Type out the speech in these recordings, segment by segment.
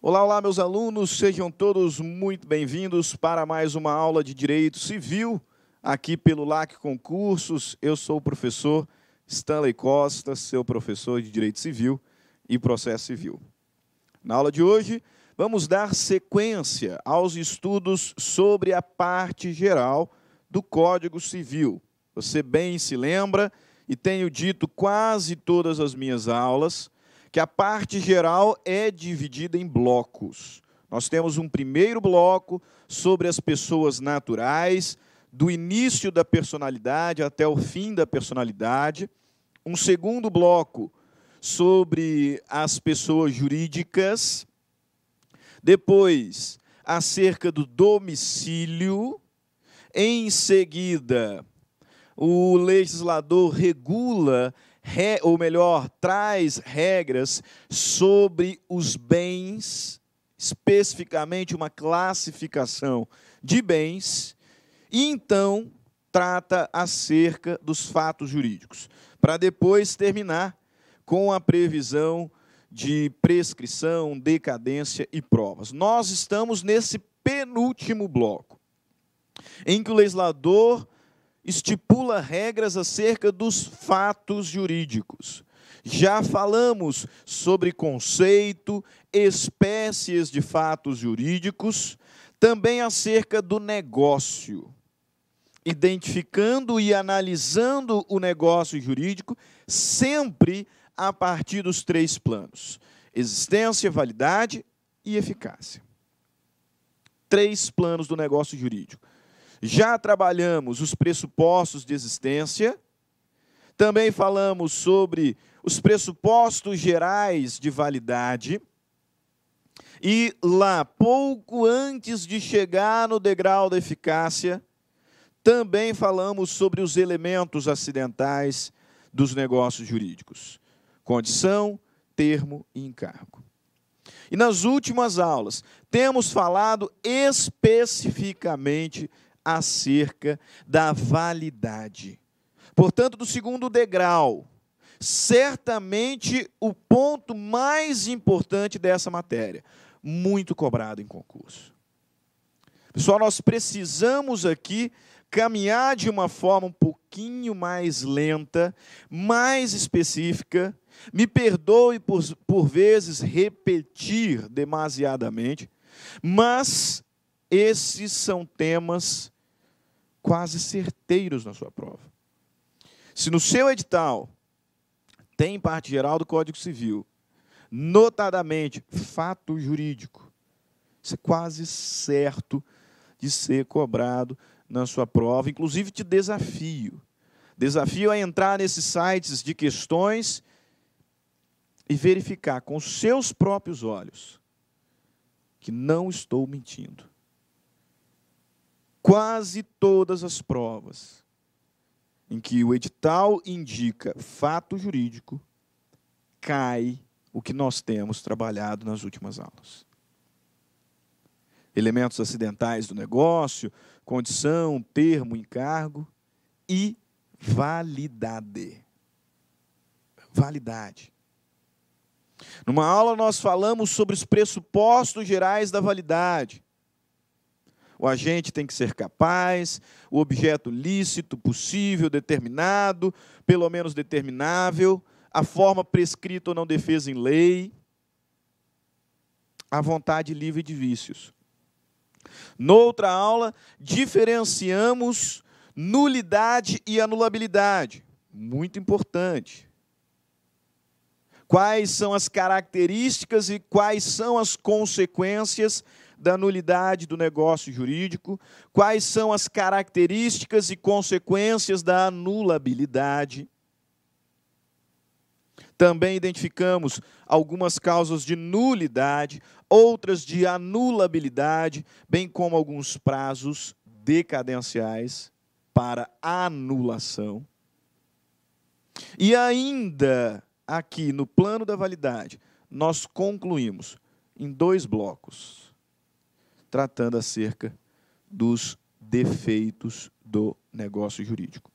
Olá, olá, meus alunos, sejam todos muito bem-vindos para mais uma aula de Direito Civil, aqui pelo LAC Concursos. Eu sou o professor Stanley Costa, seu professor de Direito Civil e Processo Civil. Na aula de hoje, vamos dar sequência aos estudos sobre a parte geral do Código Civil. Você bem se lembra, e tenho dito quase todas as minhas aulas, que a parte geral é dividida em blocos. Nós temos um primeiro bloco sobre as pessoas naturais, do início da personalidade até o fim da personalidade. Um segundo bloco sobre as pessoas jurídicas. Depois, acerca do domicílio. Em seguida, o legislador regula, ou melhor, traz regras sobre os bens, especificamente uma classificação de bens, e então trata acerca dos fatos jurídicos, para depois terminar com a previsão de prescrição, decadência e provas. Nós estamos nesse penúltimo bloco, em que o legislador estipula regras acerca dos fatos jurídicos. Já falamos sobre conceito, espécies de fatos jurídicos, também acerca do negócio, identificando e analisando o negócio jurídico, sempre a partir dos três planos: existência, validade e eficácia. Três planos do negócio jurídico. Já trabalhamos os pressupostos de existência, também falamos sobre os pressupostos gerais de validade, e lá, pouco antes de chegar no degrau da eficácia, também falamos sobre os elementos acidentais dos negócios jurídicos: condição, termo e encargo. E nas últimas aulas, temos falado especificamente acerca da validade. Portanto, do segundo degrau, certamente o ponto mais importante dessa matéria, muito cobrado em concurso. Pessoal, nós precisamos aqui caminhar de uma forma um pouquinho mais lenta, mais específica. Me perdoe por vezes repetir demasiadamente, mas esses são temas quase certeiros na sua prova. Se no seu edital tem parte geral do Código Civil, notadamente fato jurídico, isso é quase certo de ser cobrado na sua prova. Inclusive, te desafio a entrar nesses sites de questões e verificar com os seus próprios olhos que não estou mentindo. Quase todas as provas em que o edital indica fato jurídico, cai o que nós temos trabalhado nas últimas aulas. Elementos acidentais do negócio, condição, termo, encargo e validade. Validade. Numa aula nós falamos sobre os pressupostos gerais da validade. O agente tem que ser capaz, o objeto lícito, possível, determinado, pelo menos determinável, a forma prescrita ou não defesa em lei, a vontade livre de vícios. Noutra aula, diferenciamos nulidade e anulabilidade. Muito importante. Quais são as características e quais são as consequências da nulidade do negócio jurídico, quais são as características e consequências da anulabilidade. Também identificamos algumas causas de nulidade, outras de anulabilidade, bem como alguns prazos decadenciais para anulação. E ainda aqui no plano da validade, nós concluímos em dois blocos, tratando acerca dos defeitos do negócio jurídico.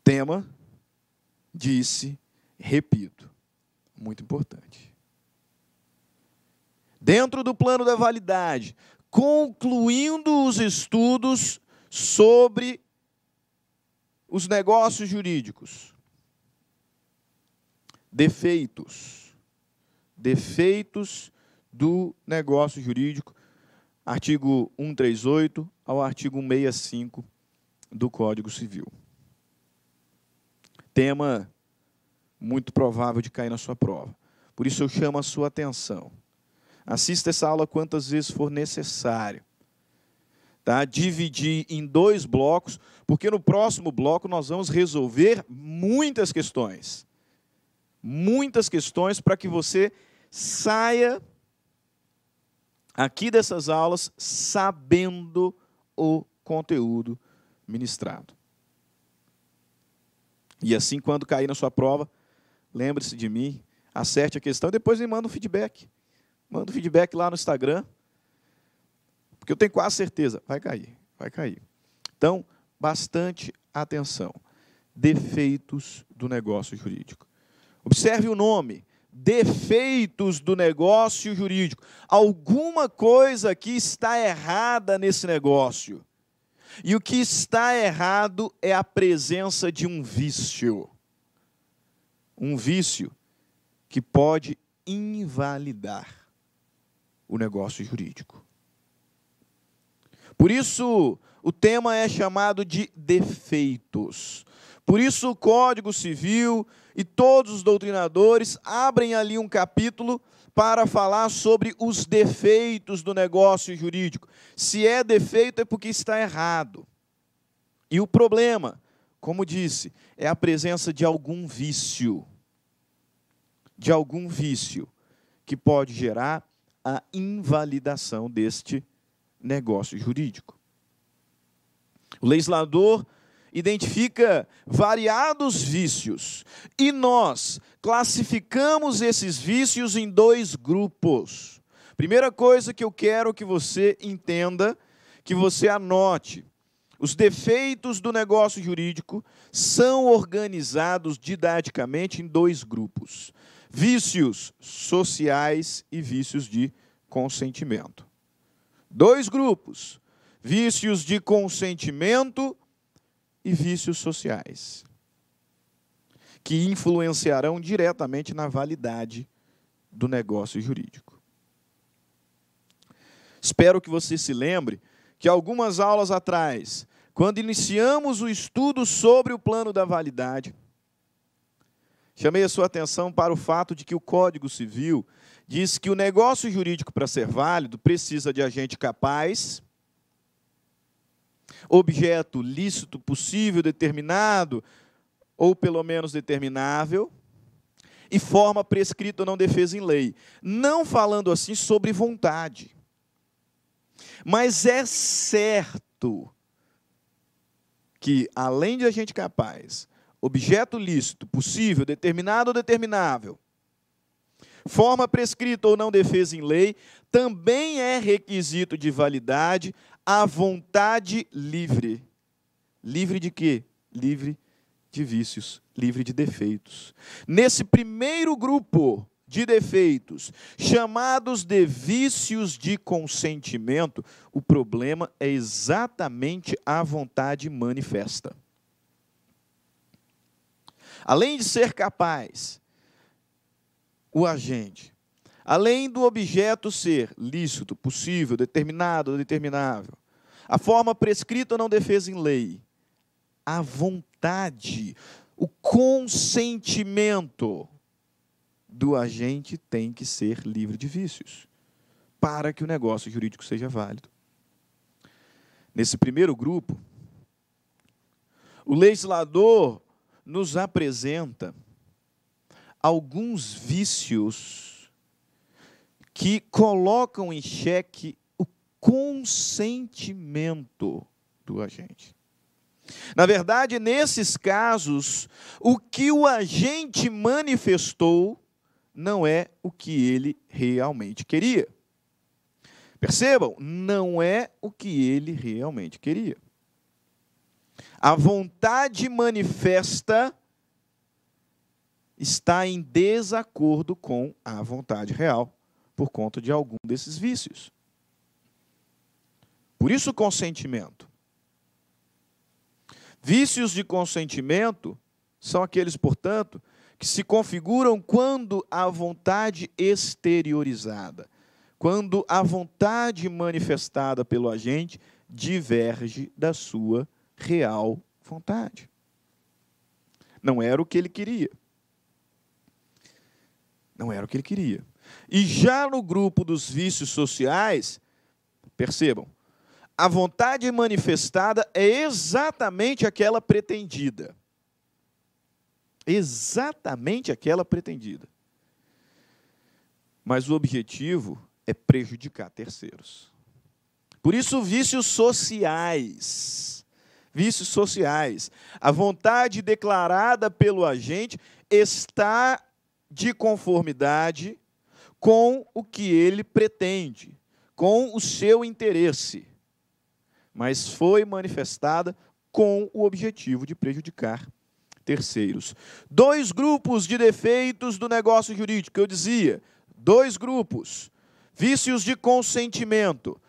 Tema, disse, repito, muito importante. dentro do plano da validade, concluindo os estudos sobre os negócios jurídicos. Defeitos do negócio jurídico, artigo 138 ao artigo 165 do Código Civil. Tema muito provável de cair na sua prova. Por isso eu chamo a sua atenção. Assista essa aula quantas vezes for necessário. Tá? Dividir em 2 blocos, porque no próximo bloco nós vamos resolver muitas questões. Muitas questões para que você saia aqui dessas aulas sabendo o conteúdo ministrado. E assim, quando cair na sua prova, lembre-se de mim, acerte a questão e depois me manda um feedback. Manda um feedback lá no Instagram, porque eu tenho quase certeza, vai cair, vai cair. Então, bastante atenção. Defeitos do negócio jurídico. Observe o nome, defeitos do negócio jurídico. Alguma coisa aqui está errada nesse negócio. E o que está errado é a presença de um vício. Um vício que pode invalidar o negócio jurídico. Por isso, o tema é chamado de defeitos. Por isso, o Código Civil e todos os doutrinadores abrem ali um capítulo para falar sobre os defeitos do negócio jurídico. Se é defeito, é porque está errado. E o problema, como disse, é a presença de algum vício. De algum vício que pode gerar a invalidação deste negócio jurídico. O legislador identifica variados vícios e nós classificamos esses vícios em 2 grupos. Primeira coisa que eu quero que você entenda, que você anote: os defeitos do negócio jurídico são organizados didaticamente em 2 grupos: vícios sociais e vícios de consentimento. 2 grupos: vícios de consentimento e vícios sociais, que influenciarão diretamente na validade do negócio jurídico. Espero que você se lembre que algumas aulas atrás, quando iniciamos o estudo sobre o plano da validade, chamei a sua atenção para o fato de que o Código Civil diz que o negócio jurídico, para ser válido, precisa de agente capaz, objeto lícito, possível, determinado, ou pelo menos determinável, e forma prescrita ou não defesa em lei. Não falando assim sobre vontade. Mas é certo que, além de agente capaz, objeto lícito, possível, determinado ou determinável, forma prescrita ou não defesa em lei, também é requisito de validade a vontade livre. Livre de quê? Livre de vícios, livre de defeitos. Nesse primeiro grupo de defeitos, chamados de vícios de consentimento, o problema é exatamente a vontade manifesta. Além de ser capaz, o agente, além do objeto ser lícito, possível, determinado ou determinável, a forma prescrita ou não defesa em lei, a vontade, o consentimento do agente tem que ser livre de vícios, para que o negócio jurídico seja válido. Nesse primeiro grupo, o legislador nos apresenta alguns vícios que colocam em xeque o consentimento do agente. Na verdade, nesses casos, o que o agente manifestou não é o que ele realmente queria. Percebam, não é o que ele realmente queria. A vontade manifesta está em desacordo com a vontade real por conta de algum desses vícios. Por isso o consentimento. Vícios de consentimento são aqueles, portanto, que se configuram quando a vontade exteriorizada, quando a vontade manifestada pelo agente diverge da sua real vontade. Não era o que ele queria. Não era o que ele queria. E já no grupo dos vícios sociais, percebam, a vontade manifestada é exatamente aquela pretendida. Exatamente aquela pretendida. Mas o objetivo é prejudicar terceiros. Por isso, vícios sociais. Vícios sociais. A vontade declarada pelo agente está de conformidade com o que ele pretende, com o seu interesse, mas foi manifestada com o objetivo de prejudicar terceiros. 2 grupos de defeitos do negócio jurídico, eu dizia, 2 grupos. Vícios de consentimento.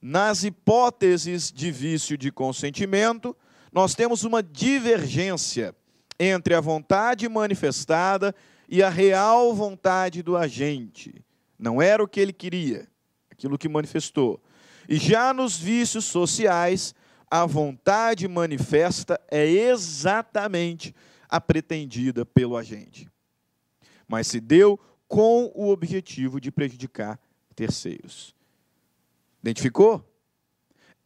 Nas hipóteses de vício de consentimento, nós temos uma divergência entre a vontade manifestada e a real vontade do agente. Não era o que ele queria, aquilo que manifestou. E já nos vícios sociais, a vontade manifesta é exatamente a pretendida pelo agente. Mas se deu com o objetivo de prejudicar terceiros. Identificou?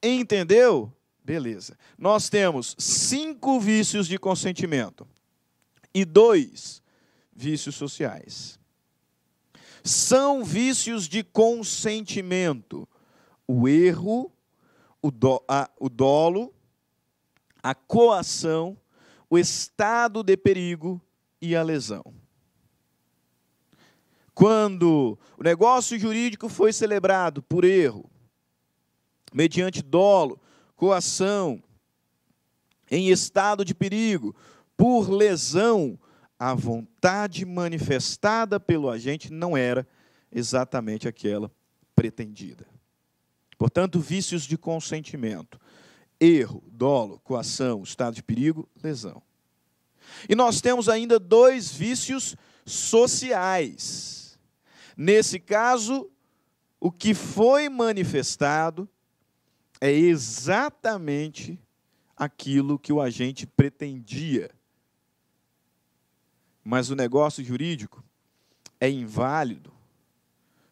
Entendeu? Beleza. Nós temos 5 vícios de consentimento e 2 vícios sociais. São vícios de consentimento: o erro, o dolo, a coação, o estado de perigo e a lesão. Quando o negócio jurídico foi celebrado por erro, mediante dolo, coação, em estado de perigo, por lesão, a vontade manifestada pelo agente não era exatamente aquela pretendida. Portanto, vícios de consentimento: erro, dolo, coação, estado de perigo, lesão. E nós temos ainda 2 vícios sociais. Nesse caso, o que foi manifestado é exatamente aquilo que o agente pretendia. Mas o negócio jurídico é inválido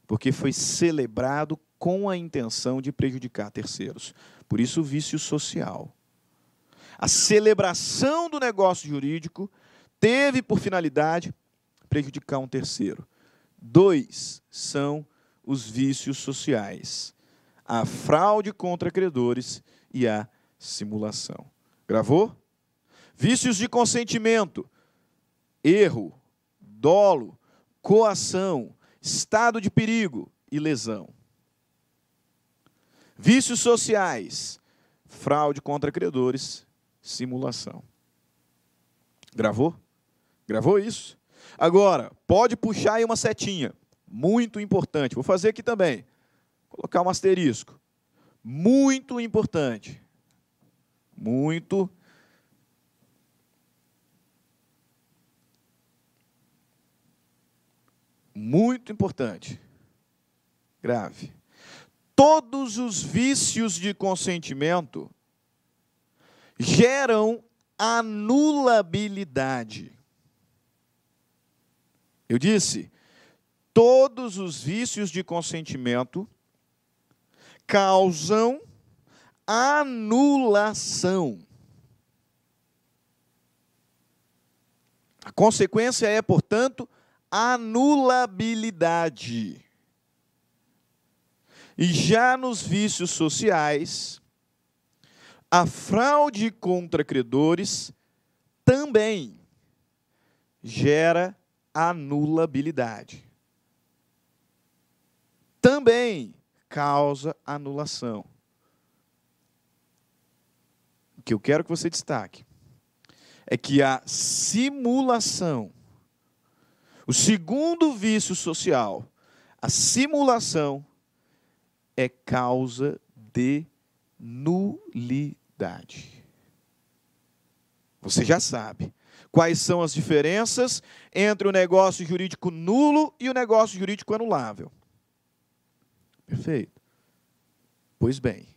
porque foi celebrado com a intenção de prejudicar terceiros. Por isso, o vício social. A celebração do negócio jurídico teve por finalidade prejudicar um terceiro. 2 são os vícios sociais: a fraude contra credores e a simulação. Gravou? Vícios de consentimento: erro, dolo, coação, estado de perigo e lesão. Vícios sociais: fraude contra credores, simulação. Gravou? Gravou isso? Agora, pode puxar aí uma setinha. Muito importante. Vou fazer aqui também. Vou colocar um asterisco. Muito importante. Muito importante. Grave. Todos os vícios de consentimento geram anulabilidade. Eu disse, todos os vícios de consentimento causam anulação. A consequência é, portanto, anulabilidade. E já nos vícios sociais, a fraude contra credores também gera anulabilidade. Também causa anulação. O que eu quero que você destaque é que a simulação, o segundo vício social, A simulação é causa de nulidade. Você já sabe quais são as diferenças entre o negócio jurídico nulo e o negócio jurídico anulável. Perfeito. Pois bem,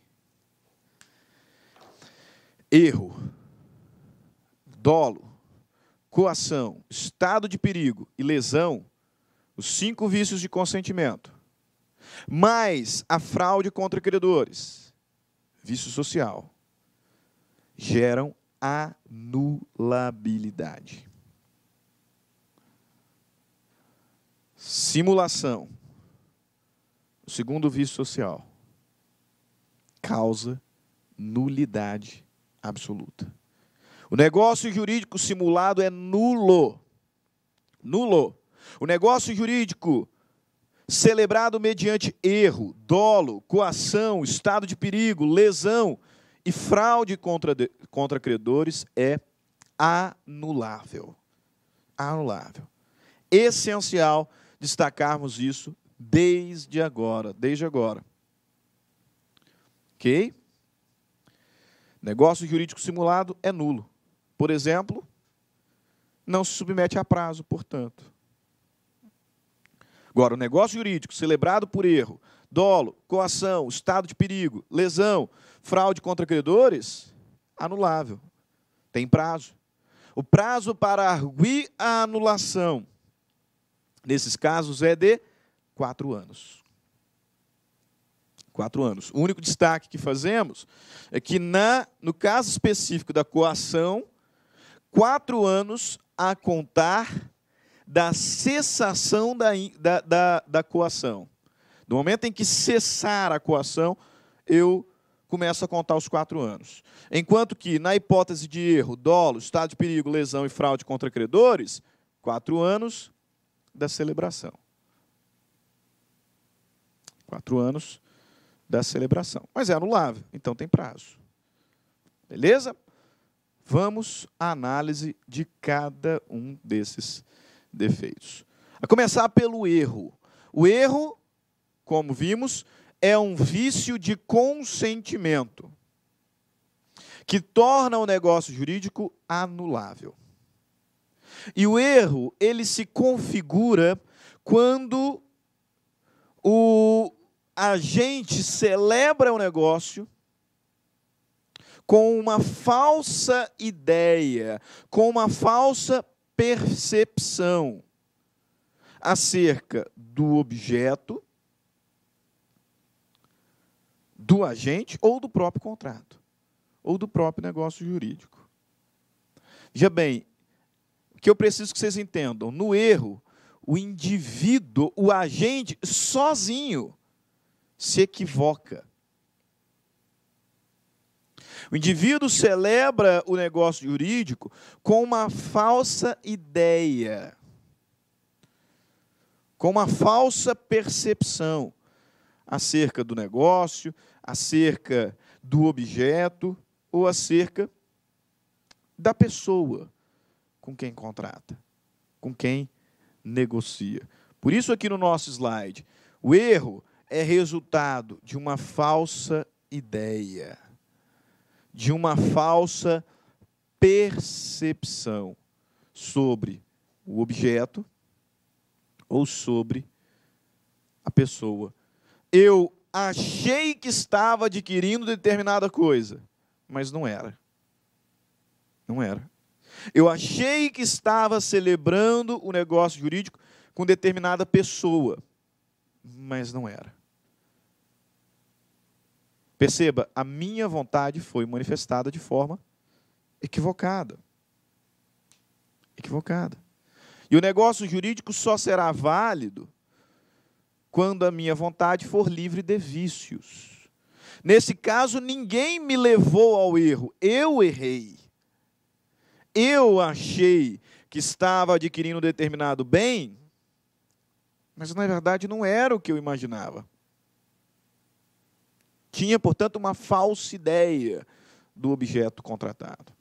erro, dolo, coação, estado de perigo e lesão, os 5 vícios de consentimento, mais a fraude contra credores, vício social, geram anulabilidade. Simulação, o segundo vício social, causa nulidade absoluta. O negócio jurídico simulado é nulo. Nulo. O negócio jurídico celebrado mediante erro, dolo, coação, estado de perigo, lesão e fraude contra credores é anulável. Anulável. Essencial destacarmos isso desde agora. Ok? Negócio jurídico simulado é nulo. Por exemplo, não se submete a prazo, portanto. Agora, o negócio jurídico celebrado por erro, dolo, coação, estado de perigo, lesão, fraude contra credores, anulável. Tem prazo. O prazo para arguir a anulação, nesses casos, é de 4 anos. 4 anos. O único destaque que fazemos é que, no caso específico da coação, 4 anos a contar da cessação da coação. No momento em que cessar a coação, eu começo a contar os 4 anos. Enquanto que, na hipótese de erro, dolo, estado de perigo, lesão e fraude contra credores, 4 anos da celebração. 4 anos da celebração. Mas é anulável, então tem prazo. Beleza? Vamos à análise de cada um desses defeitos. A começar pelo erro. O erro, como vimos, é um vício de consentimento que torna o negócio jurídico anulável. E o erro, ele se configura quando o agente celebra o negócio com uma falsa ideia, com uma falsa percepção acerca do objeto, do agente ou do próprio contrato, ou do próprio negócio jurídico. Veja bem, o que eu preciso que vocês entendam, no erro, o indivíduo, o agente, sozinho, se equivoca. O indivíduo celebra o negócio jurídico com uma falsa ideia, com uma falsa percepção acerca do negócio, acerca do objeto ou acerca da pessoa com quem contrata, com quem negocia. Por isso, aqui no nosso slide, o erro é resultado de uma falsa ideia, de uma falsa percepção sobre o objeto ou sobre a pessoa. Eu achei que estava adquirindo determinada coisa, mas não era. Não era. Eu achei que estava celebrando o negócio jurídico com determinada pessoa, mas não era. Perceba, a minha vontade foi manifestada de forma equivocada. Equivocada. E o negócio jurídico só será válido quando a minha vontade for livre de vícios. Nesse caso, ninguém me levou ao erro. Eu errei. Eu achei que estava adquirindo determinado bem, mas, na verdade, não era o que eu imaginava. Tinha, portanto, uma falsa ideia do objeto contratado.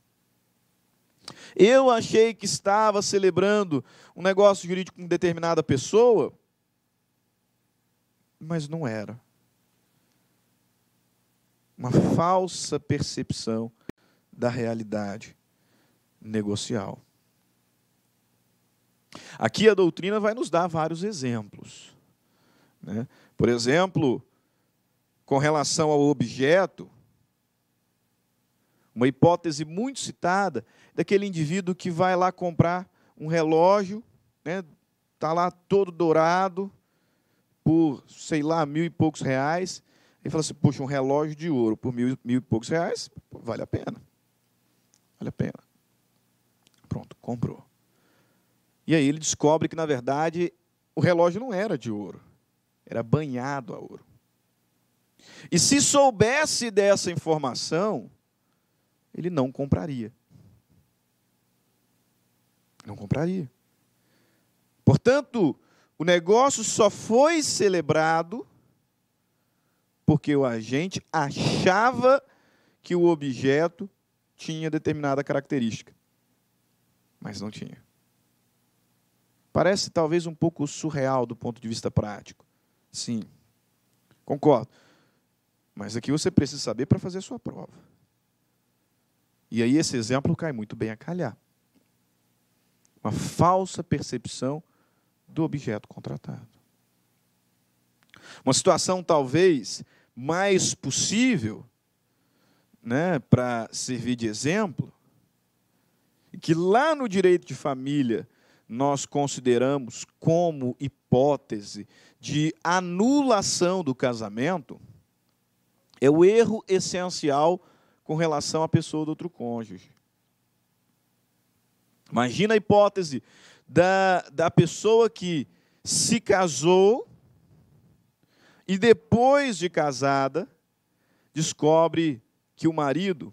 Eu achei que estava celebrando um negócio jurídico com determinada pessoa, mas não era. Uma falsa percepção da realidade negocial. Aqui a doutrina vai nos dar vários exemplos, né? Por exemplo, com relação ao objeto, uma hipótese muito citada daquele indivíduo que vai lá comprar um relógio, né? Está lá todo dourado, por, sei lá, 1.000 e poucos reais. Ele fala assim, puxa, um relógio de ouro por 1.000 e poucos reais, vale a pena. Vale a pena. Pronto, comprou. E aí ele descobre que, na verdade, o relógio não era de ouro. Era banhado a ouro. E se soubesse dessa informação, ele não compraria. Não compraria. Portanto, o negócio só foi celebrado porque o agente achava que o objeto tinha determinada característica. Mas não tinha. Parece talvez um pouco surreal do ponto de vista prático. Sim, concordo. Mas aqui você precisa saber para fazer a sua prova. E aí esse exemplo cai muito bem a calhar. Uma falsa percepção do objeto contratado. Uma situação talvez mais possível, né, para servir de exemplo, que lá no direito de família nós consideramos como hipótese de anulação do casamento, é o erro essencial com relação à pessoa do outro cônjuge. Imagina a hipótese da pessoa que se casou e depois de casada descobre que o marido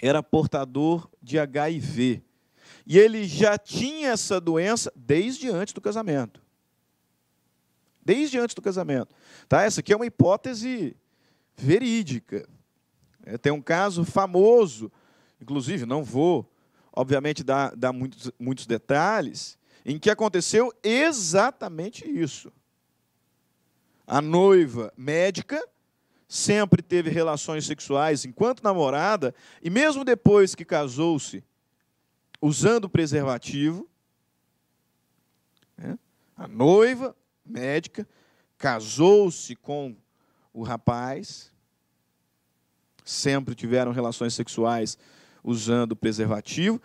era portador de HIV. E ele já tinha essa doença desde antes do casamento. Desde antes do casamento. Tá? Essa aqui é uma hipótese verídica. Tem um caso famoso, inclusive não vou, obviamente, dar muitos detalhes, em que aconteceu exatamente isso. A noiva médica sempre teve relações sexuais enquanto namorada, e mesmo depois que casou-se, usando preservativo, né? A noiva médica casou-se com o rapaz, sempre tiveram relações sexuais usando preservativo,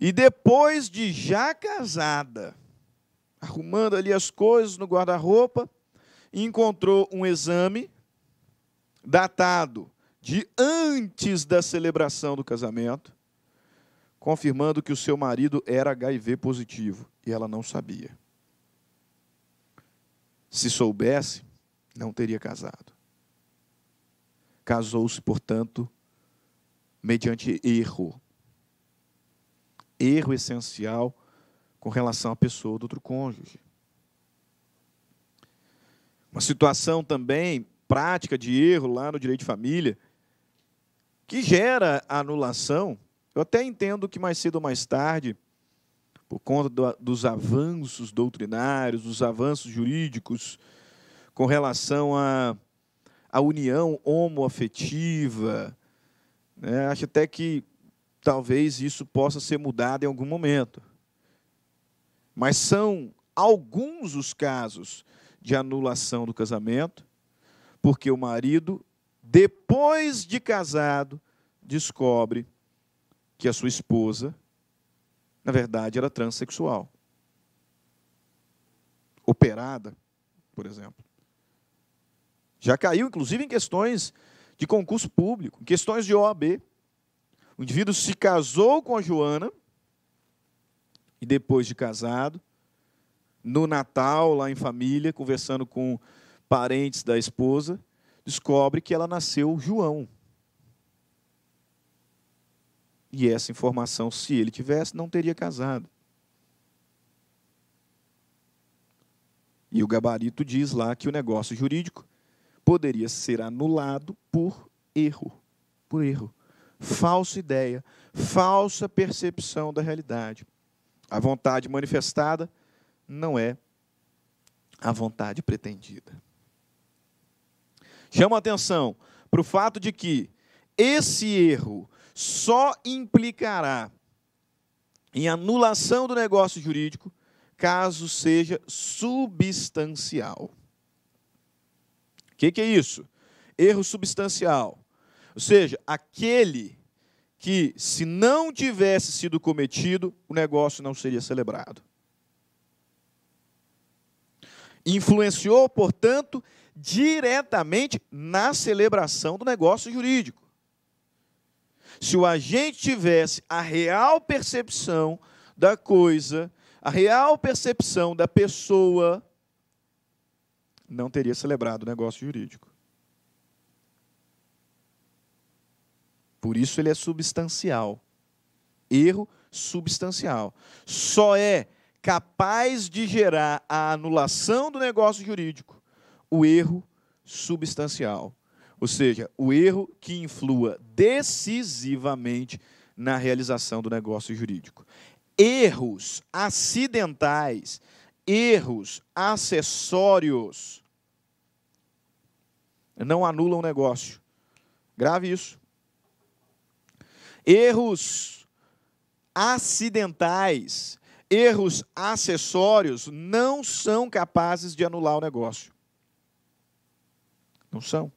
e depois de já casada, arrumando ali as coisas no guarda-roupa, encontrou um exame datado de antes da celebração do casamento, confirmando que o seu marido era HIV positivo, e ela não sabia. Se soubesse, não teria casado. Casou-se, portanto, mediante erro. Erro essencial com relação à pessoa do outro cônjuge. Uma situação também prática de erro lá no direito de família, que gera anulação. Eu até entendo que mais cedo ou mais tarde, por conta dos avanços doutrinários, dos avanços jurídicos, com relação à união homoafetiva, né, acho até que talvez isso possa ser mudado em algum momento. Mas são alguns os casos de anulação do casamento, porque o marido, depois de casado, descobre que a sua esposa, na verdade, era transexual. Operada, por exemplo. Já caiu, inclusive, em questões de concurso público, em questões de OAB. O indivíduo se casou com a Joana, e depois de casado, no Natal, lá em família, conversando com parentes da esposa, descobre que ela nasceu João. E essa informação, se ele tivesse, não teria casado. E o gabarito diz lá que o negócio jurídico poderia ser anulado por erro. Por erro. Falsa ideia, falsa percepção da realidade. A vontade manifestada não é a vontade pretendida. Chama a atenção para o fato de que esse erro só implicará em anulação do negócio jurídico caso seja substancial. O que é isso? Erro substancial. Ou seja, aquele que, se não tivesse sido cometido, o negócio não seria celebrado. Influenciou, portanto, diretamente na celebração do negócio jurídico. Se o agente tivesse a real percepção da coisa, a real percepção da pessoa, não teria celebrado o negócio jurídico. Por isso ele é substancial. Erro substancial. Só é capaz de gerar a anulação do negócio jurídico o erro substancial. Ou seja, o erro que influa decisivamente na realização do negócio jurídico. Erros acidentais, erros acessórios não anulam o negócio. Grave isso. Erros acidentais, erros acessórios não são capazes de anular o negócio. Não são.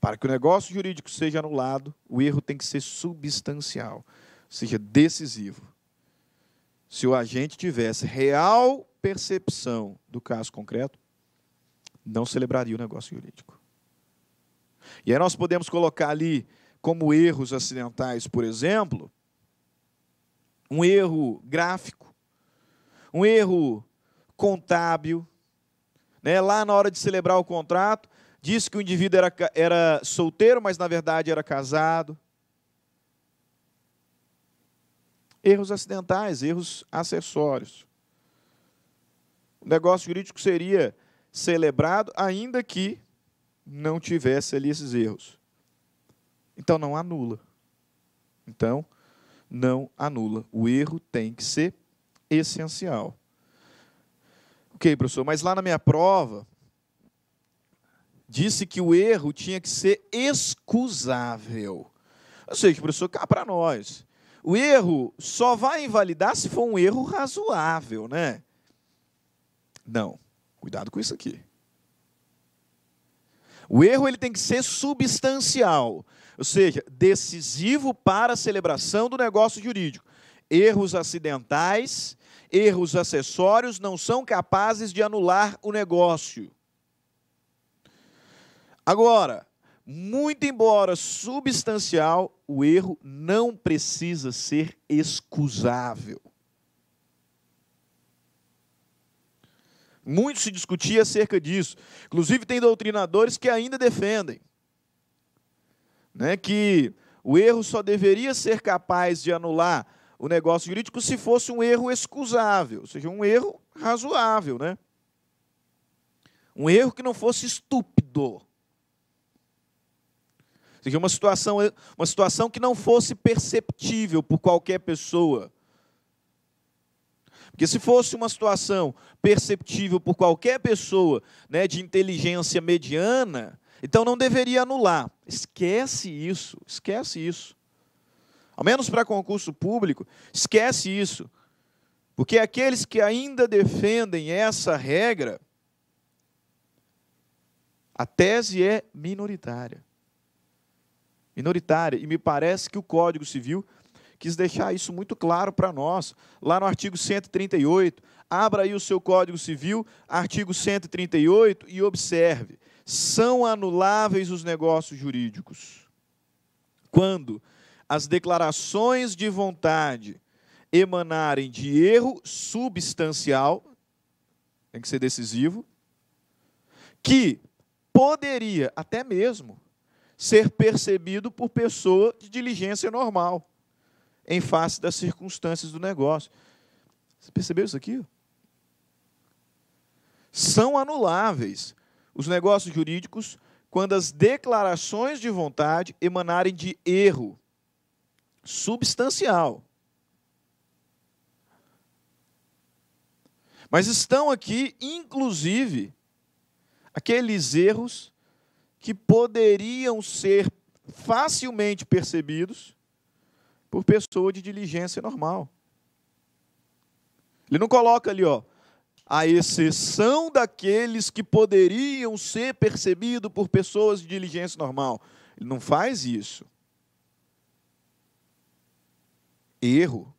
Para que o negócio jurídico seja anulado, o erro tem que ser substancial, ou seja, decisivo. Se o agente tivesse real percepção do caso concreto, não celebraria o negócio jurídico. E aí nós podemos colocar ali como erros acidentais, por exemplo, um erro gráfico, um erro contábil, né? Lá na hora de celebrar o contrato, disse que o indivíduo era solteiro, mas na verdade era casado. Erros acidentais, erros acessórios. O negócio jurídico seria celebrado ainda que não tivesse ali esses erros. Então não anula. Então não anula. O erro tem que ser essencial. Ok, professor, mas lá na minha prova disse que o erro tinha que ser excusável. Ou seja, professor, cá para nós. O erro só vai invalidar se for um erro razoável, né? Não. Cuidado com isso aqui. O erro ele tem que ser substancial, ou seja, decisivo para a celebração do negócio jurídico. Erros acidentais, erros acessórios não são capazes de anular o negócio. Agora, muito embora substancial, o erro não precisa ser excusável. Muito se discutia acerca disso. Inclusive, tem doutrinadores que ainda defendem, né, que o erro só deveria ser capaz de anular o negócio jurídico se fosse um erro excusável, ou seja, um erro razoável, né? Um erro que não fosse estúpido. Ou seja, uma situação que não fosse perceptível por qualquer pessoa. Porque se fosse uma situação perceptível por qualquer pessoa, né, de inteligência mediana, então não deveria anular. Esquece isso, esquece isso. Ao menos para concurso público, esquece isso. Porque aqueles que ainda defendem essa regra, a tese é minoritária. Minoritária. E me parece que o Código Civil quis deixar isso muito claro para nós. Lá no artigo 138, abra aí o seu Código Civil, artigo 138, e observe. São anuláveis os negócios jurídicos quando as declarações de vontade emanarem de erro substancial, tem que ser decisivo, que poderia até mesmo ser percebido por pessoa de diligência normal, em face das circunstâncias do negócio. Você percebeu isso aqui? São anuláveis os negócios jurídicos quando as declarações de vontade emanarem de erro substancial. Mas estão aqui, inclusive, aqueles erros que poderiam ser facilmente percebidos por pessoa de diligência normal. Ele não coloca ali, ó, a exceção daqueles que poderiam ser percebidos por pessoas de diligência normal. Ele não faz isso. Erro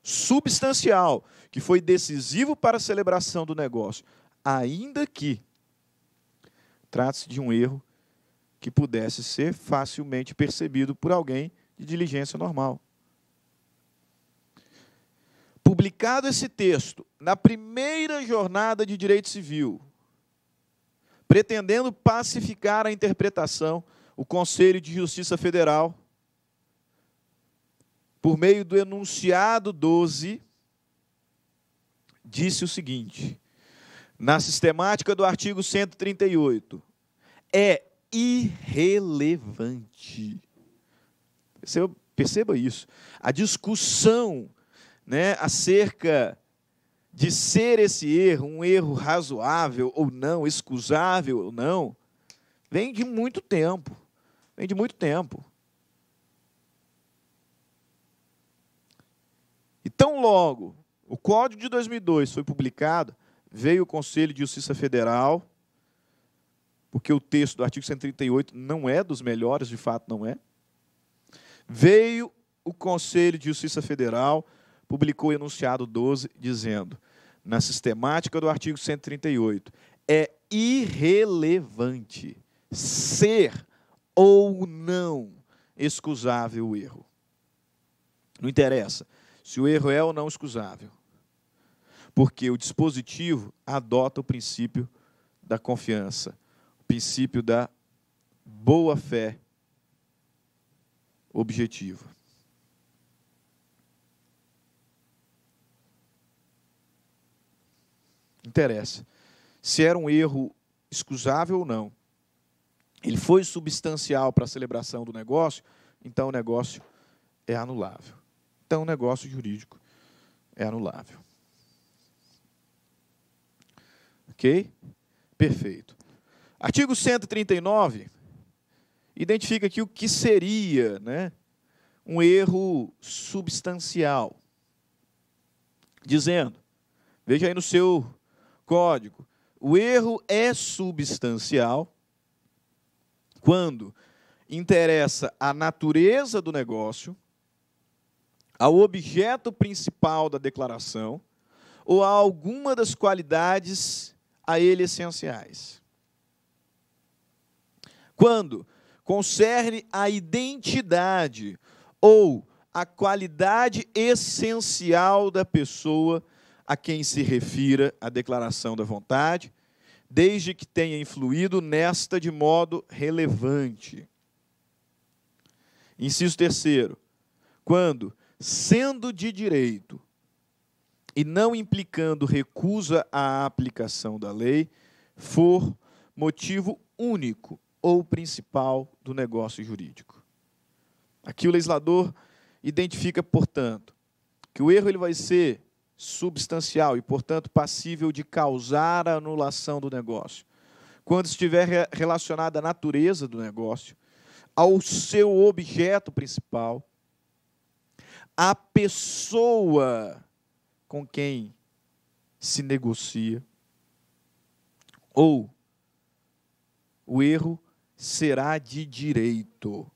substancial, que foi decisivo para a celebração do negócio, ainda que trate-se de um erro que pudesse ser facilmente percebido por alguém de diligência normal. Publicado esse texto na primeira jornada de direito civil, pretendendo pacificar a interpretação, o Conselho de Justiça Federal, por meio do enunciado 12, disse o seguinte: na sistemática do artigo 138, é irrelevante. Perceba isso. A discussão, né, acerca de ser esse erro um erro razoável ou não, excusável ou não, vem de muito tempo. Vem de muito tempo. E tão logo o Código de 2002 foi publicado, veio o Conselho de Justiça Federal, porque o texto do artigo 138 não é dos melhores, de fato não é. Veio o Conselho de Justiça Federal, publicou o enunciado 12, dizendo, na sistemática do artigo 138, é irrelevante ser ou não excusável o erro. Não interessa se o erro é ou não excusável, porque o dispositivo adota o princípio da confiança, o princípio da boa-fé objetiva. Interessa se era um erro excusável ou não. Ele foi substancial para a celebração do negócio, então o negócio é anulável. Então o negócio jurídico é anulável. Ok? Perfeito. Artigo 139 identifica aqui o que seria, né, um erro substancial. Dizendo, veja aí no seu código, o erro é substancial quando interessa a natureza do negócio, ao objeto principal da declaração ou a alguma das qualidades a ele essenciais. Quando concerne a identidade ou a qualidade essencial da pessoa a quem se refira a declaração da vontade, desde que tenha influído nesta de modo relevante. Inciso 3º, quando, sendo de direito e não implicando recusa à aplicação da lei, for motivo único ou principal do negócio jurídico. Aqui o legislador identifica, portanto, que o erro ele vai ser substancial e, portanto, passível de causar a anulação do negócio, quando estiver relacionado à natureza do negócio, ao seu objeto principal, à pessoa com quem se negocia, ou o erro será de direito,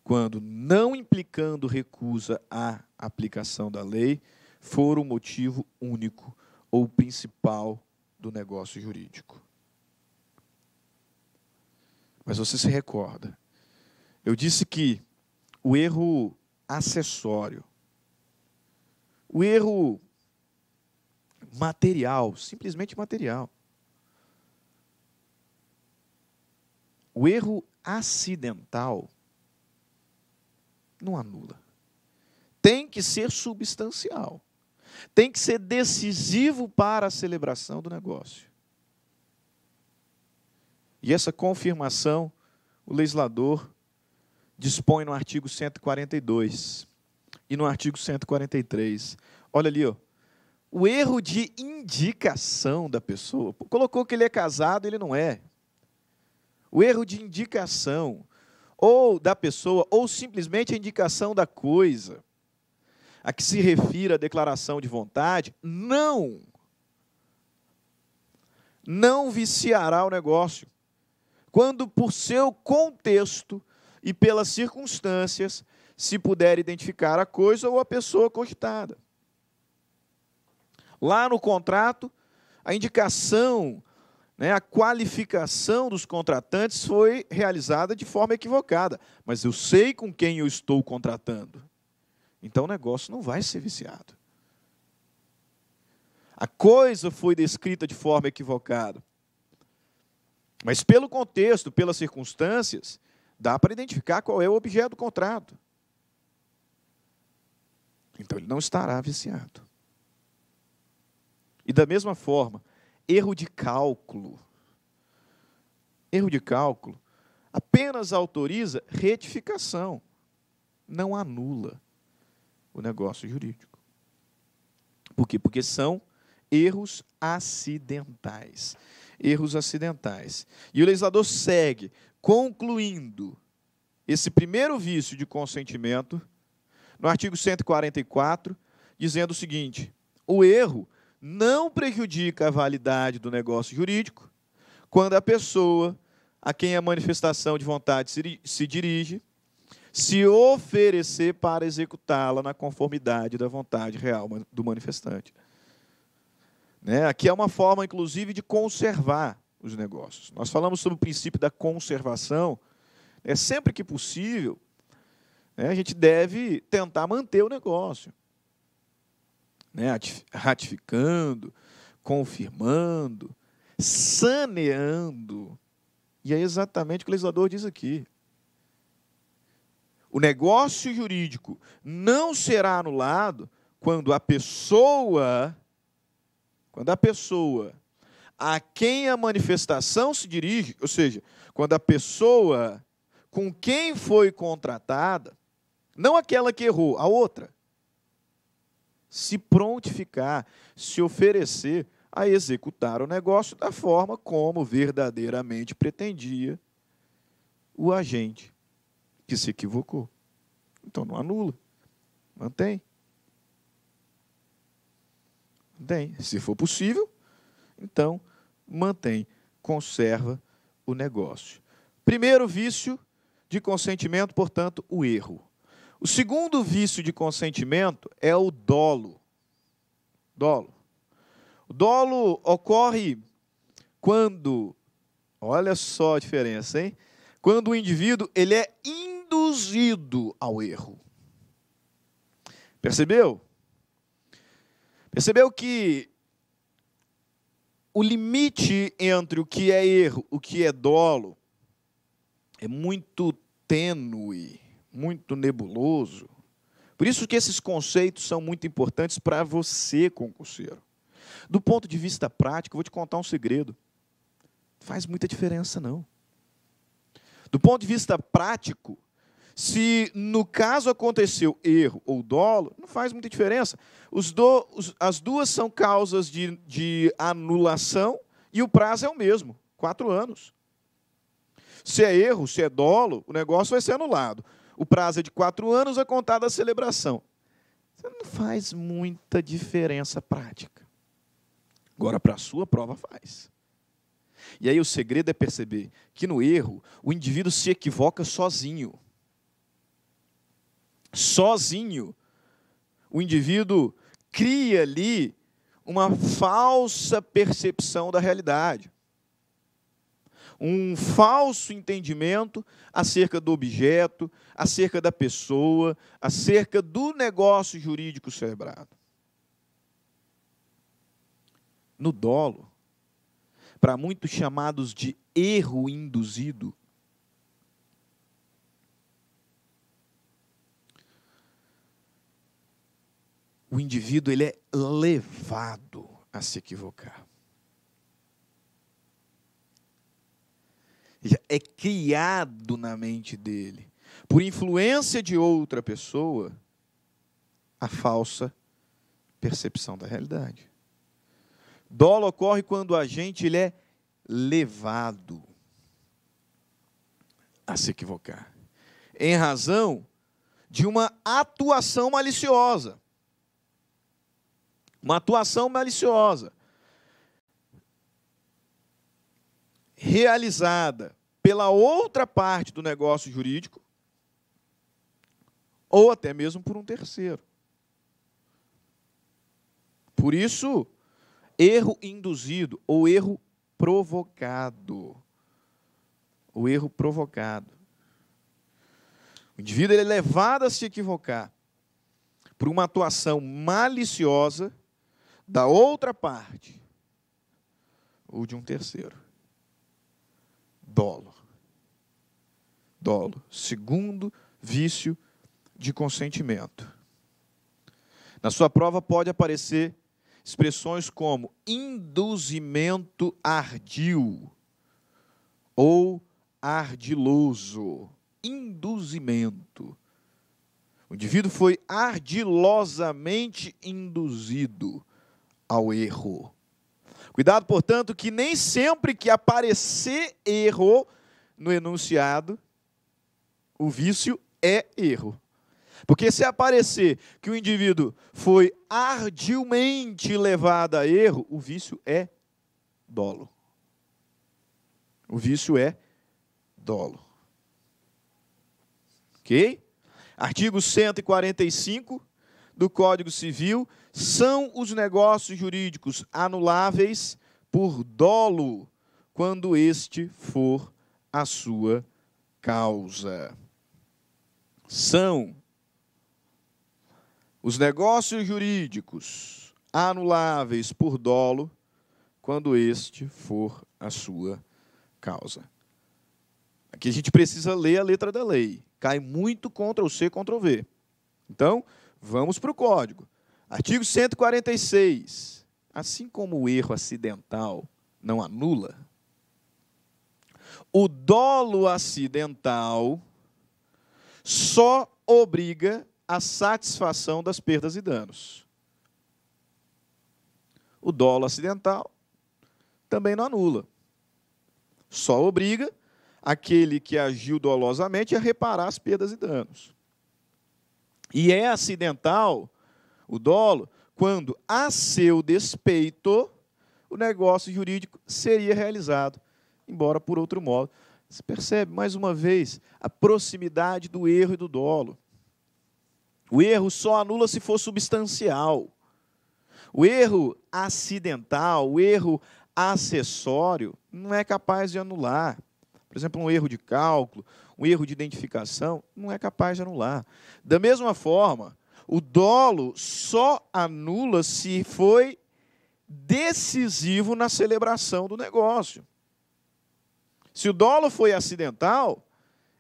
quando, não implicando recusa à aplicação da lei, for o motivo único ou principal do negócio jurídico. Mas você se recorda, eu disse que o erro acessório, o erro material, simplesmente material, o erro acidental não anula. Tem que ser substancial. Tem que ser decisivo para a celebração do negócio. E essa confirmação, o legislador dispõe no artigo 142 e no artigo 143. Olha ali, ó, O erro de indicação da pessoa. Colocou que ele é casado, ele não é. O erro de indicação, ou da pessoa, ou simplesmente a indicação da coisa, a que se refere a declaração de vontade, não viciará o negócio, quando por seu contexto e pelas circunstâncias se puder identificar a coisa ou a pessoa cogitada. Lá no contrato, a indicação, a qualificação dos contratantes foi realizada de forma equivocada, mas eu sei com quem eu estou contratando. Então o negócio não vai ser viciado. A coisa foi descrita de forma equivocada. Mas pelo contexto, pelas circunstâncias, dá para identificar qual é o objeto do contrato. Então ele não estará viciado. E da mesma forma, erro de cálculo. Erro de cálculo apenas autoriza retificação, não anula o negócio jurídico. Por quê? Porque são erros acidentais. Erros acidentais. E o legislador segue, concluindo esse primeiro vício de consentimento, no artigo 144, dizendo o seguinte: o erro não prejudica a validade do negócio jurídico quando a pessoa a quem a manifestação de vontade se dirige se oferecer para executá-la na conformidade da vontade real do manifestante. Aqui é uma forma, inclusive, de conservar os negócios. Nós falamos sobre o princípio da conservação. Sempre que possível, a gente deve tentar manter o negócio. Ratificando, confirmando, saneando. E é exatamente o que o legislador diz aqui. O negócio jurídico não será anulado quando a pessoa a quem a manifestação se dirige, ou seja, quando a pessoa com quem foi contratada, não aquela que errou, a outra, se prontificar, se oferecer a executar o negócio da forma como verdadeiramente pretendia o agente que se equivocou. Então não anula, mantém. Se for possível, então mantém, conserva o negócio. Primeiro vício de consentimento, portanto, o erro. O segundo vício de consentimento é o dolo. O dolo ocorre quando, olha só a diferença, hein? Quando o indivíduo ele é induzido ao erro. Percebeu? Percebeu que o limite entre o que é erro, o que é dolo, é muito tênue, muito nebuloso. Por isso que esses conceitos são muito importantes para você, concurseiro. Do ponto de vista prático, eu vou te contar um segredo. Não faz muita diferença, não. Do ponto de vista prático, se no caso aconteceu erro ou dolo, não faz muita diferença. As duas são causas de anulação e o prazo é o mesmo, 4 anos. Se é erro, se é dolo, o negócio vai ser anulado. O prazo é de 4 anos a contar da celebração. Não faz muita diferença prática. Agora, para a sua prova, faz. E aí o segredo é perceber que no erro, o indivíduo se equivoca sozinho. Sozinho. O indivíduo cria ali uma falsa percepção da realidade. Um falso entendimento acerca do objeto, acerca da pessoa, acerca do negócio jurídico celebrado. No dolo, para muitos chamados de erro induzido, o indivíduo ele é levado a se equivocar. É criado na mente dele, por influência de outra pessoa, a falsa percepção da realidade. Dolo ocorre quando o agente ele é levado a se equivocar, em razão de uma atuação maliciosa. Uma atuação maliciosa realizada pela outra parte do negócio jurídico ou até mesmo por um terceiro. Por isso, erro induzido ou erro provocado. O erro provocado. O indivíduo ele é levado a se equivocar por uma atuação maliciosa da outra parte ou de um terceiro. Dolo. Dolo. Segundo vício de consentimento. Na sua prova pode aparecer expressões como induzimento ardil ou ardiloso. Induzimento. O indivíduo foi ardilosamente induzido ao erro. Cuidado, portanto, que nem sempre que aparecer erro no enunciado, o vício é erro. Porque se aparecer que o indivíduo foi ardilmente levado a erro, o vício é dolo. O vício é dolo. Ok? Artigo 145 do Código Civil, são os negócios jurídicos anuláveis por dolo, quando este for a sua causa. São os negócios jurídicos anuláveis por dolo, quando este for a sua causa. Aqui a gente precisa ler a letra da lei. Cai muito Ctrl+C, Ctrl+V. Então, vamos para o código. Artigo 146. Assim como o erro acidental não anula, o dolo acidental só obriga a satisfação das perdas e danos. O dolo acidental também não anula. Só obriga aquele que agiu dolosamente a reparar as perdas e danos. E é acidental o dolo quando, a seu despeito, o negócio jurídico seria realizado, embora por outro modo. Você percebe, mais uma vez, a proximidade do erro e do dolo. O erro só anula se for substancial. O erro acidental, o erro acessório, não é capaz de anular. Por exemplo, um erro de cálculo, um erro de identificação, não é capaz de anular. Da mesma forma, o dolo só anula se foi decisivo na celebração do negócio. Se o dolo foi acidental,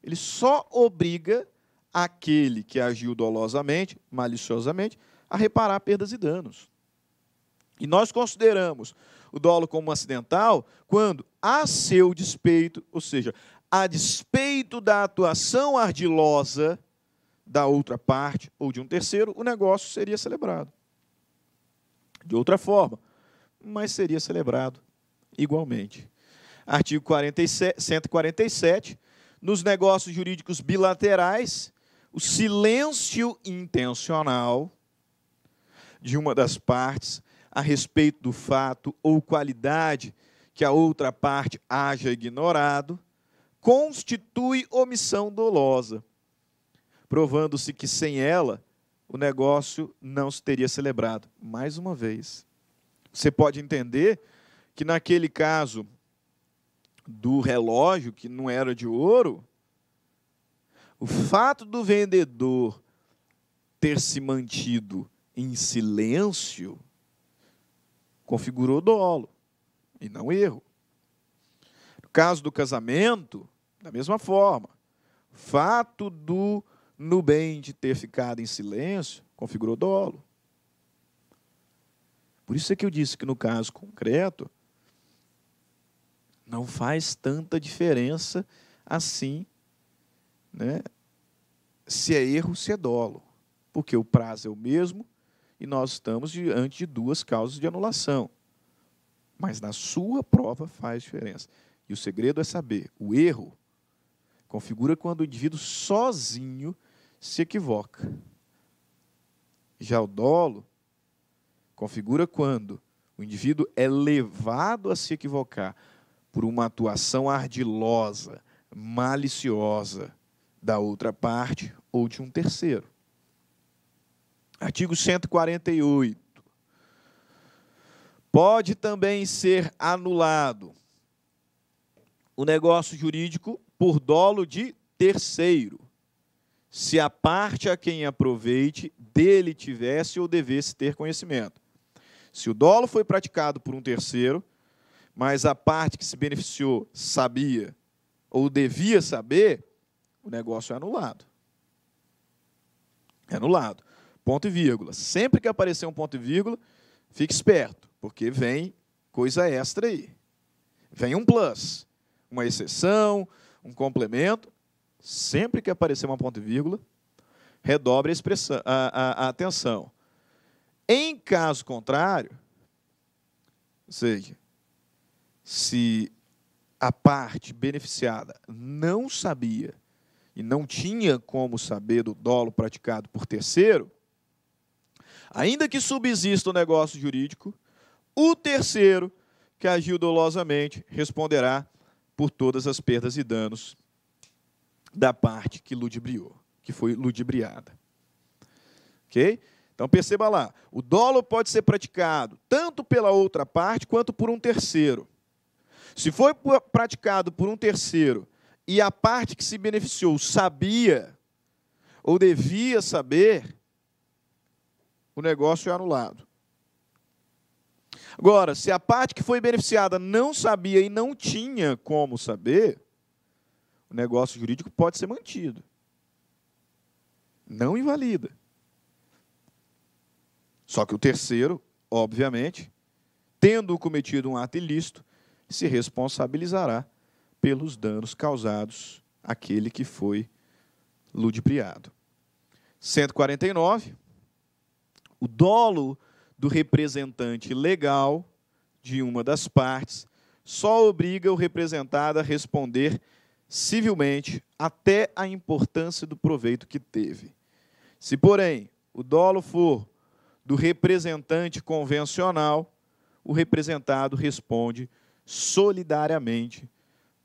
ele só obriga aquele que agiu dolosamente, maliciosamente, a reparar perdas e danos. E nós consideramos o dolo como acidental quando, a seu despeito, ou seja, a despeito da atuação ardilosa da outra parte ou de um terceiro, o negócio seria celebrado. De outra forma, mas seria celebrado igualmente. Artigo 147, nos negócios jurídicos bilaterais, o silêncio intencional de uma das partes a respeito do fato ou qualidade que a outra parte haja ignorado, constitui omissão dolosa, provando-se que sem ela o negócio não se teria celebrado. Mais uma vez, você pode entender que naquele caso do relógio, que não era de ouro, o fato do vendedor ter se mantido em silêncio configurou dolo e não erro. No caso do casamento, da mesma forma, o fato do nubente ter ficado em silêncio configurou dolo. Por isso é que eu disse que no caso concreto não faz tanta diferença assim, né, se é erro, se é dolo, porque o prazo é o mesmo e nós estamos diante de duas causas de anulação. Mas na sua prova faz diferença. E o segredo é saber, o erro configura quando o indivíduo sozinho se equivoca. Já o dolo configura quando o indivíduo é levado a se equivocar por uma atuação ardilosa, maliciosa da outra parte ou de um terceiro. Artigo 148. Pode também ser anulado o negócio jurídico por dolo de terceiro, se a parte a quem aproveite dele tivesse ou devesse ter conhecimento. Se o dolo foi praticado por um terceiro, mas a parte que se beneficiou sabia ou devia saber, o negócio é anulado. É anulado. Ponto e vírgula. Sempre que aparecer um ponto e vírgula, fique esperto, porque vem coisa extra aí. Vem um plus, uma exceção, um complemento. Sempre que aparecer uma ponto e vírgula, redobre a atenção. Em caso contrário, ou seja, se a parte beneficiada não sabia e não tinha como saber do dolo praticado por terceiro, ainda que subsista o negócio jurídico, o terceiro que agiu dolosamente responderá por todas as perdas e danos da parte que ludibriou, que foi ludibriada. Ok? Então, perceba lá, o dolo pode ser praticado tanto pela outra parte quanto por um terceiro. Se foi praticado por um terceiro e a parte que se beneficiou sabia ou devia saber, o negócio é anulado. Agora, se a parte que foi beneficiada não sabia e não tinha como saber, o negócio jurídico pode ser mantido. Não invalida. Só que o terceiro, obviamente, tendo cometido um ato ilícito, se responsabilizará pelos danos causados àquele que foi ludibriado. 149. O dolo do representante legal de uma das partes só obriga o representado a responder civilmente até a importância do proveito que teve. Se, porém, o dolo for do representante convencional, o representado responde solidariamente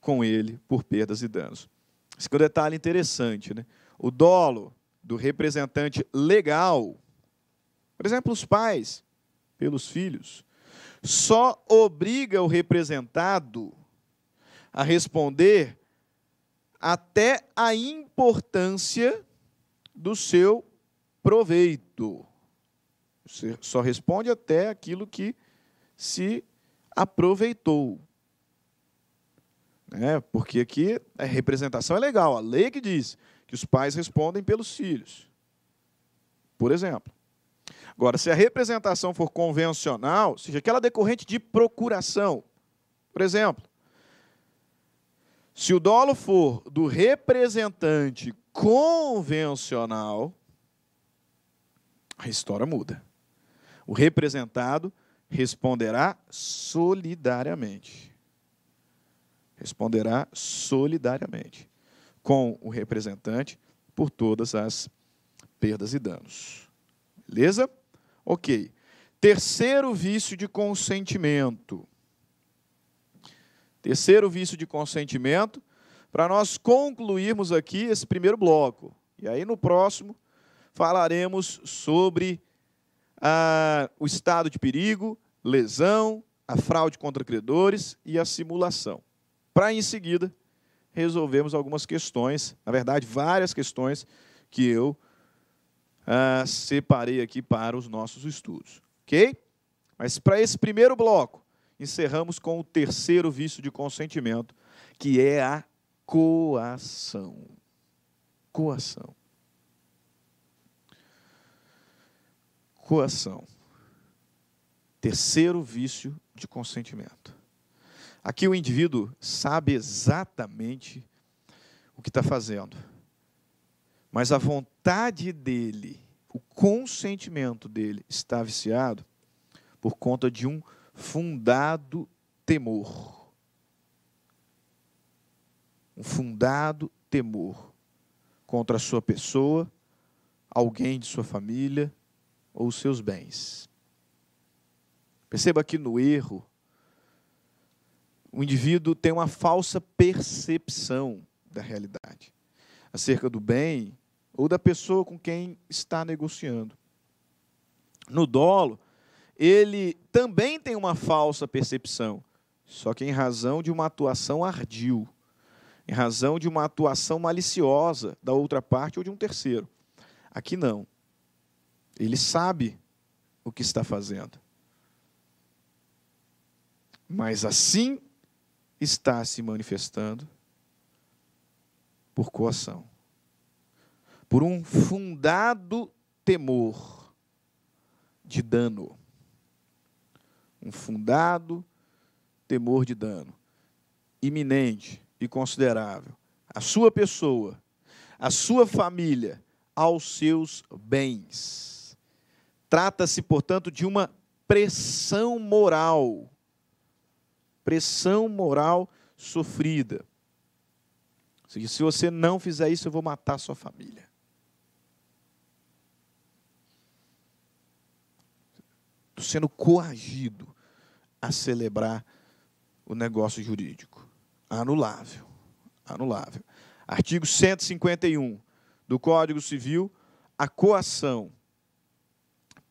com ele por perdas e danos. Esse é um detalhe interessante, né? O dolo do representante legal, por exemplo, os pais pelos filhos, só obriga o representado a responder até a importância do seu proveito. Você só responde até aquilo que se aproveitou. Porque aqui a representação é legal, a lei que diz que os pais respondem pelos filhos, por exemplo. Agora, se a representação for convencional, ou seja, aquela decorrente de procuração, por exemplo, se o dolo for do representante convencional, a história muda. O representado responderá solidariamente. Responderá solidariamente com o representante por todas as perdas e danos. Beleza? Ok. Terceiro vício de consentimento. Terceiro vício de consentimento, para nós concluirmos aqui esse primeiro bloco. E aí, no próximo, falaremos sobre o estado de perigo, lesão, a fraude contra credores e a simulação. Para, em seguida, resolvermos algumas questões, na verdade, várias questões que eu separei aqui para os nossos estudos. Ok? Mas, para esse primeiro bloco, encerramos com o terceiro vício de consentimento, que é a coação. Coação. Coação. Terceiro vício de consentimento. Aqui o indivíduo sabe exatamente o que está fazendo, mas a vontade dele, o consentimento dele está viciado por conta de um fundado temor. Um fundado temor contra a sua pessoa, alguém de sua família ou os seus bens. Perceba que no erro, o indivíduo tem uma falsa percepção da realidade acerca do bem ou da pessoa com quem está negociando. No dolo, ele também tem uma falsa percepção, só que em razão de uma atuação ardil, em razão de uma atuação maliciosa da outra parte ou de um terceiro. Aqui não. Ele sabe o que está fazendo. Mas assim está se manifestando por coação. Por um fundado temor de dano. Um fundado temor de dano. Iminente e considerável. A sua pessoa, a sua família, aos seus bens. Trata-se, portanto, de uma pressão moral. Pressão moral sofrida. Se você não fizer isso, eu vou matar a sua família. Estou sendo coagido a celebrar o negócio jurídico. Anulável. Anulável. Artigo 151 do Código Civil, a coação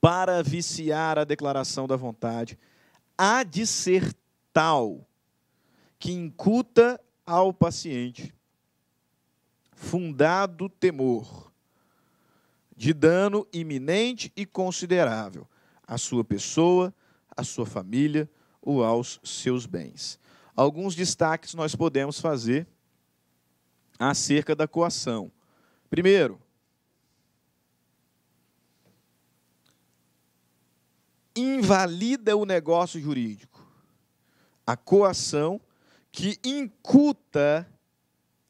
para viciar a declaração da vontade há de ser tal que incuta ao paciente fundado temor de dano iminente e considerável à sua pessoa, à sua família ou aos seus bens. Alguns destaques nós podemos fazer acerca da coação. Primeiro, invalida o negócio jurídico. A coação que incuta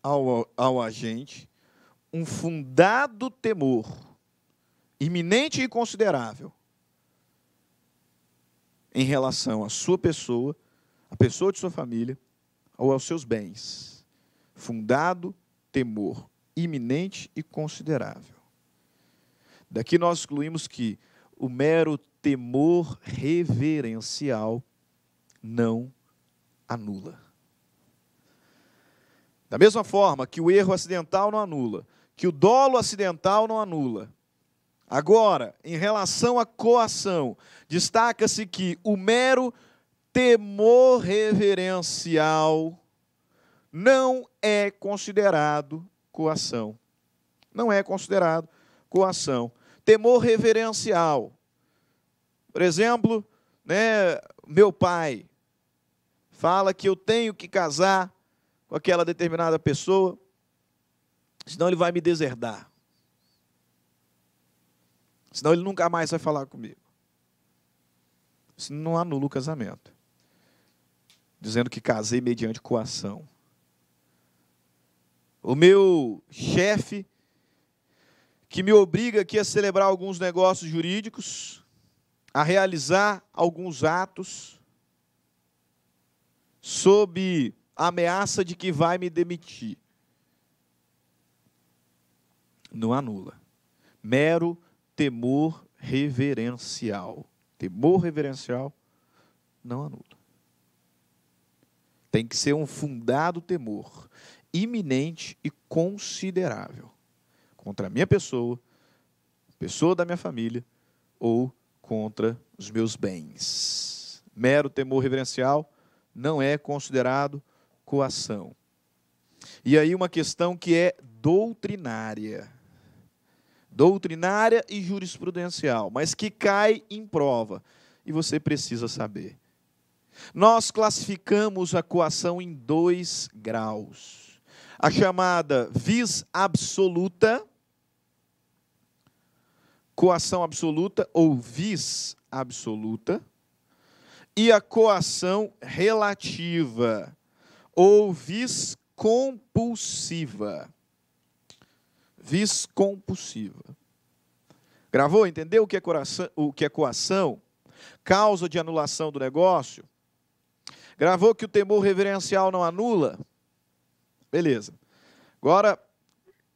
ao agente um fundado temor, iminente e considerável, em relação à sua pessoa, à pessoa de sua família, ou aos seus bens. Fundado temor, iminente e considerável. Daqui nós excluímos que o mero temor reverencial não anula. Da mesma forma que o erro acidental não anula, que o dolo acidental não anula. Agora, em relação à coação, destaca-se que o mero temor reverencial não é considerado coação. Não é considerado coação. Temor reverencial. Por exemplo, meu pai fala que eu tenho que casar com aquela determinada pessoa, senão ele vai me deserdar. Senão ele nunca mais vai falar comigo. Isso não anula o casamento. Dizendo que casei mediante coação. O meu chefe, que me obriga aqui a celebrar alguns negócios jurídicos, a realizar alguns atos, sob a ameaça de que vai me demitir. Não anula. Mero temor reverencial. Temor reverencial não anula. Tem que ser um fundado temor, iminente e considerável, contra a minha pessoa, pessoa da minha família, ou contra os meus bens. Mero temor reverencial não é considerado coação. E aí uma questão que é doutrinária. Doutrinária e jurisprudencial, mas que cai em prova. E você precisa saber. Nós classificamos a coação em 2 graus. A chamada vis absoluta, coação absoluta ou vis absoluta, e a coação relativa ou vis compulsiva. Vis compulsiva. Gravou? Entendeu o que é coação? Causa de anulação do negócio? Gravou que o temor reverencial não anula? Beleza. Agora,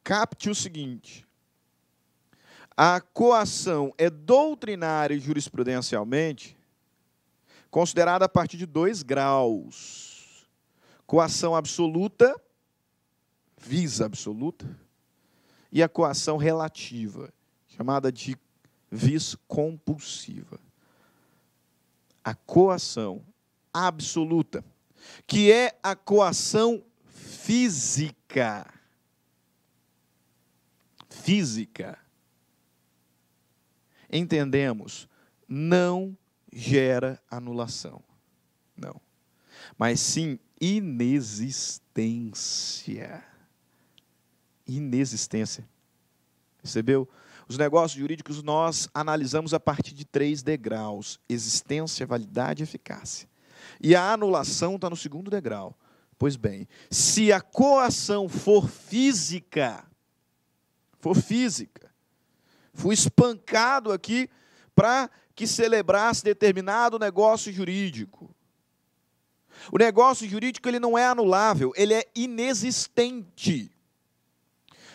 capte o seguinte. A coação é doutrinária e jurisprudencialmente considerada a partir de 2 graus. Coação absoluta, vis absoluta, e a coação relativa, chamada de vis compulsiva. A coação absoluta, que é a coação física. Física. Entendemos, não gera anulação. Não. Mas sim inexistência. Inexistência. Percebeu? Os negócios jurídicos nós analisamos a partir de 3 degraus: existência, validade e eficácia. E a anulação está no 2º degrau. Pois bem, se a coação for física, fui espancado aqui para que celebrasse determinado negócio jurídico. O negócio jurídico ele não é anulável, ele é inexistente.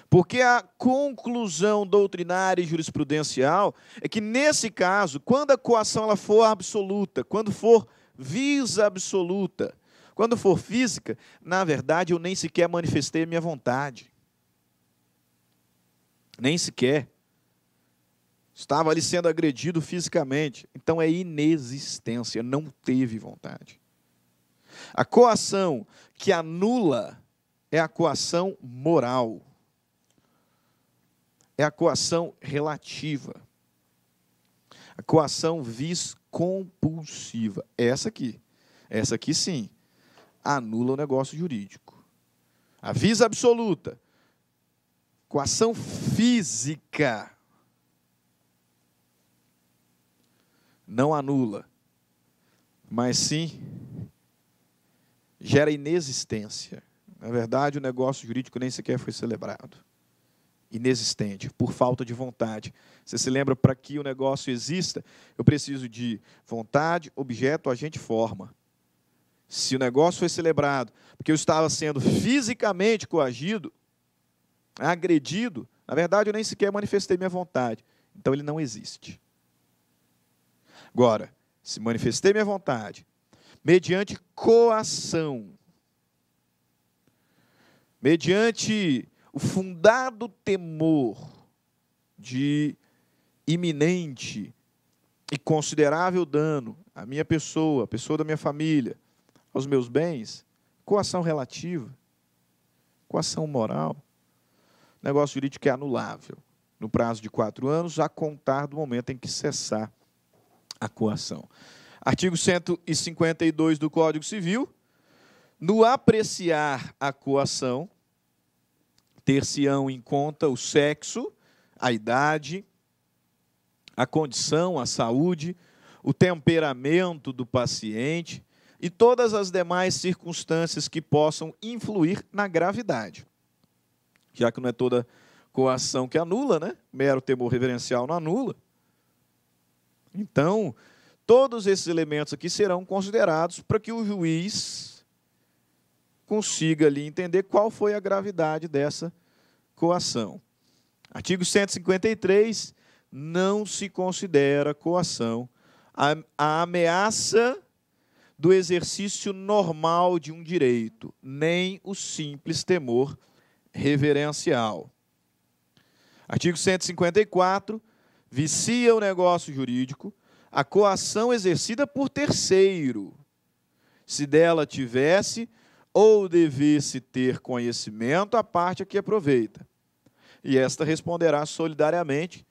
Porque a conclusão doutrinária e jurisprudencial é que, nesse caso, quando a coação ela for absoluta, quando for vis absoluta, quando for física, na verdade, eu nem sequer manifestei a minha vontade. Nem sequer. Estava ali sendo agredido fisicamente. Então, é inexistência, não teve vontade. A coação que anula é a coação moral. É a coação relativa. A coação vis compulsiva. Essa aqui sim, anula o negócio jurídico. A vis absoluta, coação física, não anula, mas sim gera inexistência. Na verdade, o negócio jurídico nem sequer foi celebrado. Inexistente, por falta de vontade. Você se lembra, para que o negócio exista, eu preciso de vontade, objeto, agente, forma. Se o negócio foi celebrado porque eu estava sendo fisicamente coagido, agredido, na verdade eu nem sequer manifestei minha vontade. Então ele não existe. Agora, se manifestei minha vontade, mediante coação, mediante o fundado temor de iminente e considerável dano à minha pessoa, à pessoa da minha família, aos meus bens, coação relativa, coação moral, negócio jurídico é anulável no prazo de 4 anos, a contar do momento em que cessar a coação. Artigo 152 do Código Civil, no apreciar a coação, ter-se-ão em conta o sexo, a idade, a condição, a saúde, o temperamento do paciente e todas as demais circunstâncias que possam influir na gravidade. Já que não é toda coação que anula, né? Mero temor reverencial não anula. Então, todos esses elementos aqui serão considerados para que o juiz consiga ali entender qual foi a gravidade dessa coação. Artigo 153, não se considera coação a ameaça do exercício normal de um direito, nem o simples temor reverencial. Artigo 154, vicia o negócio jurídico a coação exercida por terceiro, se dela tivesse ou devesse ter conhecimento a parte a que aproveita, e esta responderá solidariamente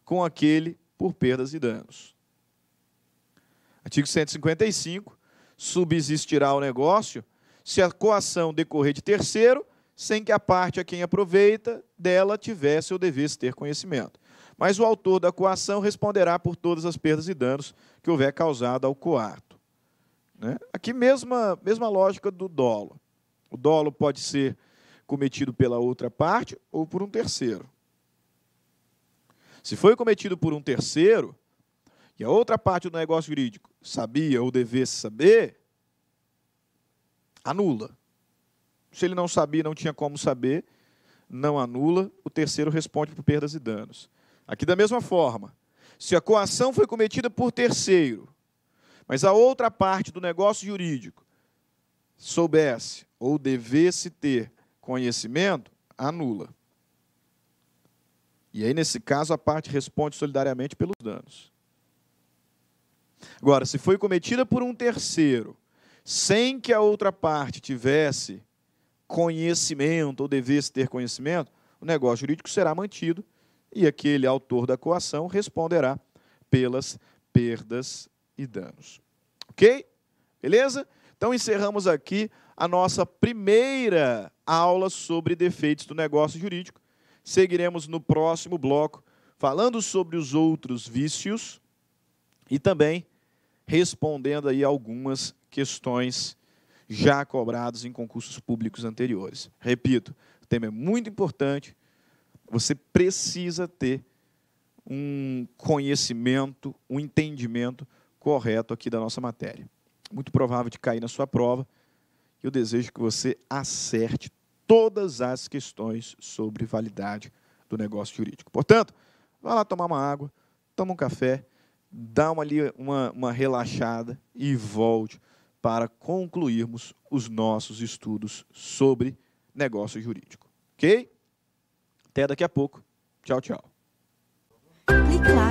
com aquele por perdas e danos. Artigo 155, subsistirá o negócio se a coação decorrer de terceiro, sem que a parte a quem aproveita dela tivesse ou devesse ter conhecimento. Mas o autor da coação responderá por todas as perdas e danos que houver causado ao coato. Né? Aqui mesma lógica do dolo. O dolo pode ser cometido pela outra parte ou por um terceiro. Se foi cometido por um terceiro, e a outra parte do negócio jurídico sabia ou devesse saber, anula. Se ele não sabia, não tinha como saber, não anula, o terceiro responde por perdas e danos. Aqui da mesma forma, se a coação foi cometida por terceiro, mas a outra parte do negócio jurídico soubesse ou devesse ter conhecimento, anula. E aí, nesse caso, a parte responde solidariamente pelos danos. Agora, se foi cometida por um terceiro, sem que a outra parte tivesse conhecimento ou devesse ter conhecimento, o negócio jurídico será mantido e aquele autor da coação responderá pelas perdas e danos. Ok? Beleza? Então, encerramos aqui a nossa primeira aula sobre defeitos do negócio jurídico. Seguiremos no próximo bloco falando sobre os outros vícios e também respondendo aí algumas questões já cobradas em concursos públicos anteriores. Repito, o tema é muito importante, você precisa ter um conhecimento, um entendimento correto aqui da nossa matéria. Muito provável de cair na sua prova, e eu desejo que você acerte todas as questões sobre validade do negócio jurídico. Portanto, vá lá tomar uma água, toma um café, dá uma relaxada e volte para concluirmos os nossos estudos sobre negócio jurídico. Ok? Até daqui a pouco. Tchau, tchau. Clique lá.